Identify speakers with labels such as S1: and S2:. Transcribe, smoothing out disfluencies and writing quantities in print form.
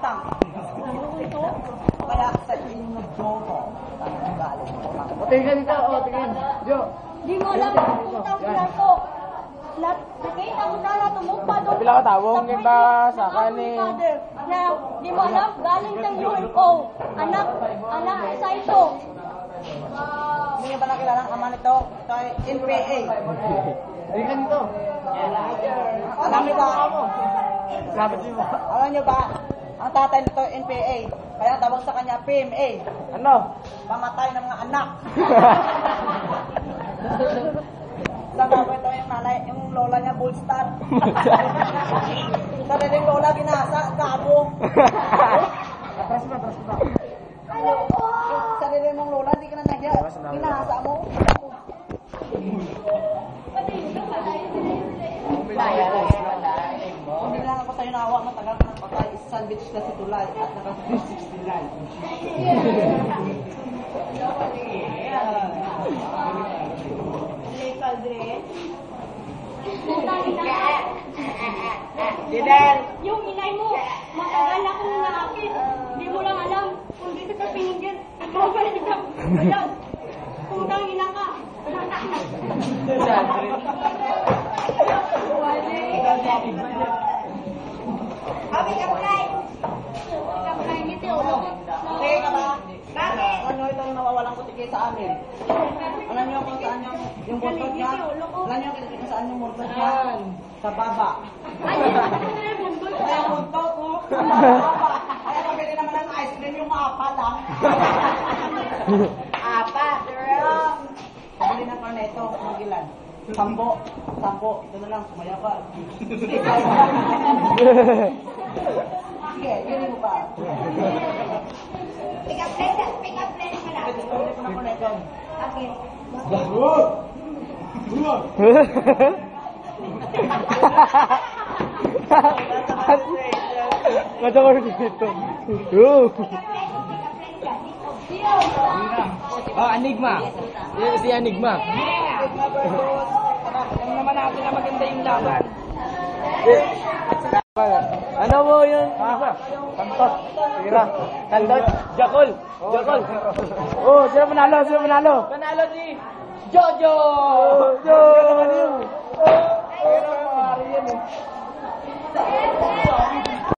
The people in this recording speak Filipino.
S1: lang. Ito? Kaya sa inyo ko.
S2: Tingin ka, tingin. Jo.
S3: Di mo alam kung utang sila ko. Nakita mo na tumugpa doon.
S2: Pila ka tawong kita sa kanin.
S3: Di mo alam, galing ng UFO. Anak sa ito.
S1: Hindi niyo ba nakilala ang ama nito? Kay NPA.
S2: Tingin nito.
S1: Alam niyo ba?
S2: Sabit mo.
S1: Alam niyo ba? Ang tatay nito NPA. Kaya tawag sa kanya PMA.
S2: Ano?
S1: Pamatay ng mga anak. Sabi ko ito yung nanay, yung lola niya bullstar. Sariling lola ginasa, gabo.
S2: Atras mo.
S1: Sarili mong lola, hindi ka na nahiya. Ginasa mo. Hindi lang ako sa'yo nawa, matagal ka ng patay. Sandwich na si Tulay at naka-369.
S3: Didel! Yung inay mo, matagal akong nakakit. Di mo lang alam kung dito ka pinigyan. Ikaw ba ikaw? Ayan, kung kang ina ka. Abi ka play! Ka play nito, ulo.
S1: Okay ka ba? Ano itong nawawalang kutiki sa amin? Alam niyo kung saan yung buntot niya? Alam niyo kung saan yung buntot niya? Sa baba.
S3: Ay, yung buntot.
S1: Kaya buntot ko. Sa baba. Kaya pabili naman ng ice cream yung apa lang. Apa, girl. Pabili ng corneto, magilan. Sambo. Ito na lang, sumaya pa. Sige, yun mo pa.
S3: Pick up line ka lang.
S1: Pwede ko na corneto.
S3: Okay.
S2: Mata ko dito. Enigma. Si Enigma.
S1: Alam naman natin na maganda yung laban.
S2: Ano mo yun? Kantot. Tira. Kantot. Jakol. Oh, sino panalo?
S1: Panalo si Jojo!
S2: Jojo!